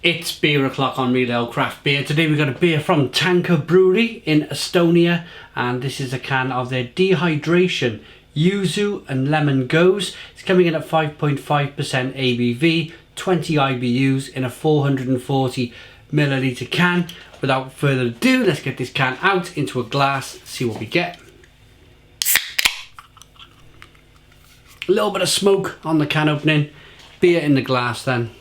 It's beer o'clock on Real Ale Craft Beer. Today we've got a beer from Brewery in Estonia, and this is a can of their Dehydration Yuzu and Lemon Gose. It's coming in at 5.5% ABV, 20 IBUs in a 440 milliliter can. Without further ado, let's get this can out into a glass, see what we get. A little bit of smoke on the can opening, beer in the glass then.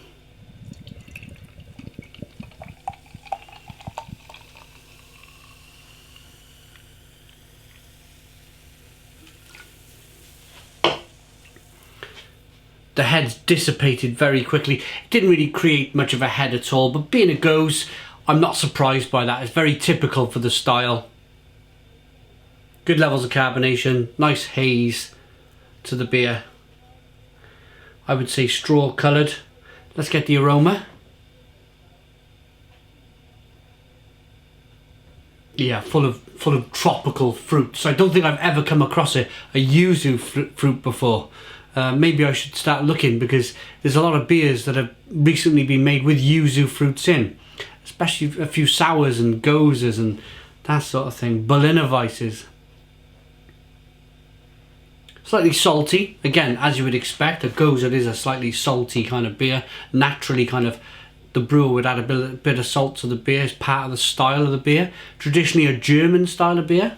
The head's dissipated very quickly. It didn't really create much of a head at all, but being a Gose, I'm not surprised by that. It's very typical for the style. Good levels of carbonation, nice haze to the beer. I would say straw coloured. Let's get the aroma. Yeah, full of tropical fruits. I don't think I've ever come across a yuzu fruit before. Maybe I should start looking, because there's a lot of beers that have recently been made with yuzu fruits in, especially a few sours and goses and that sort of thing. Berliner Weisses. Slightly salty, again, as you would expect. A Gose is a slightly salty kind of beer. Naturally, kind of, the brewer would add a bit of salt to the beer as part of the style of the beer. Traditionally a German style of beer.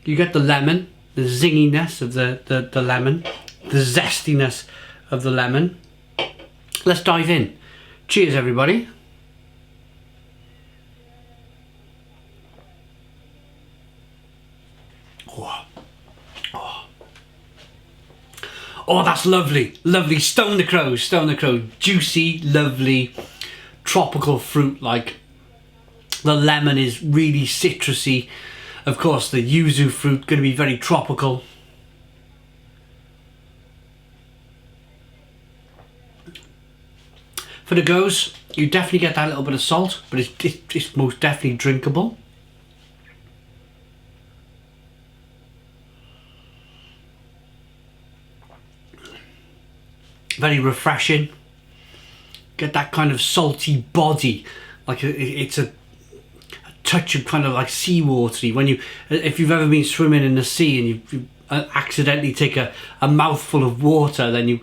You get the lemon, the zinginess of the lemon, the zestiness of the lemon. Let's dive in. Cheers, everybody. Oh, that's lovely, lovely. Stone the crows, juicy, lovely, tropical fruit. Like, the lemon is really citrusy. Of course, the yuzu fruit going to be very tropical. For the Gose, you definitely get that little bit of salt, but it's most definitely drinkable. Very refreshing. Get that kind of salty body, like it's a touch of kind of like seawatery. When if you've ever been swimming in the sea and you accidentally take a mouthful of water, then you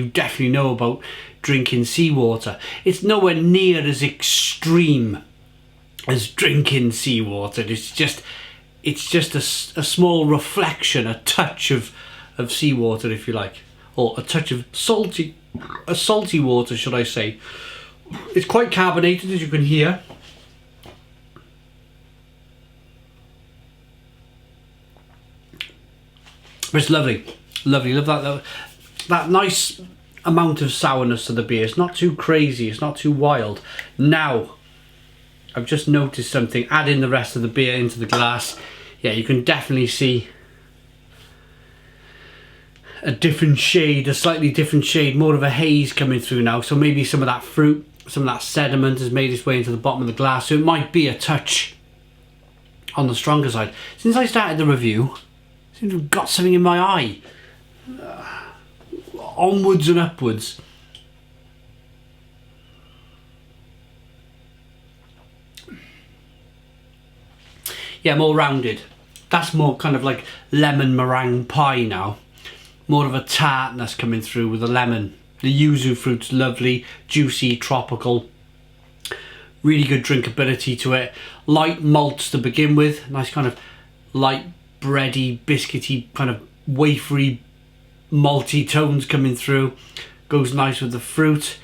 definitely know about drinking seawater. It's nowhere near as extreme as drinking seawater. It's just a small reflection, a touch of seawater, if you like, or a touch of salty water, should I say. It's quite carbonated, as you can hear. But it's lovely, lovely. Love that nice amount of sourness to the beer. It's not too crazy, it's not too wild. Now, I've just noticed something. Adding the rest of the beer into the glass, yeah, you can definitely see a different shade, a slightly different shade, more of a haze coming through now. So maybe some of that fruit, some of that sediment has made its way into the bottom of the glass. So it might be a touch on the stronger side. Since I started the review, I seem to have got something in my eye. Onwards and upwards. Yeah, more rounded. That's more kind of like lemon meringue pie now. More of a tartness coming through with the lemon. The yuzu fruit's lovely, juicy, tropical. Really good drinkability to it. Light malts to begin with. Nice kind of light bready, biscuity, kind of wafery, malty tones coming through. Goes nice with the fruit.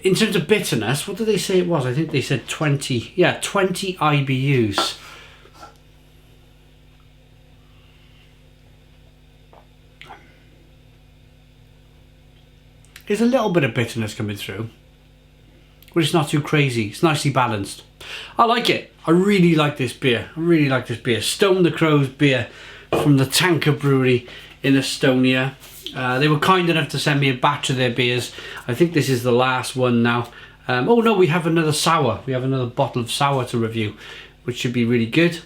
In terms of bitterness, what did they say it was? I think they said 20. Yeah, 20 IBUs. There's a little bit of bitterness coming through, but it's not too crazy. It's nicely balanced. I like it. I really like this beer. I really like this beer. Stone the Crows beer from the Brewery in Estonia. They were kind enough to send me a batch of their beers. I think this is the last one now. Oh no, we have another sour. We have another bottle of sour to review, which should be really good.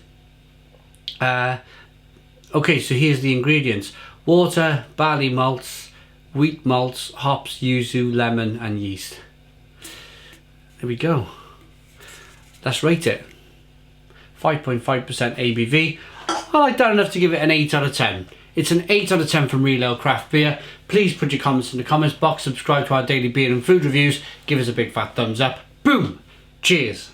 Okay, so here's the ingredients. Water, barley malts, wheat malts, hops, yuzu, lemon and yeast. There we go. Let's rate it. 5.5% ABV. I like that enough to give it an 8 out of 10. It's an 8 out of 10 from Real Ale Craft Beer. Please put your comments in the comments box, subscribe to our daily beer and food reviews, give us a big fat thumbs up. Boom! Cheers!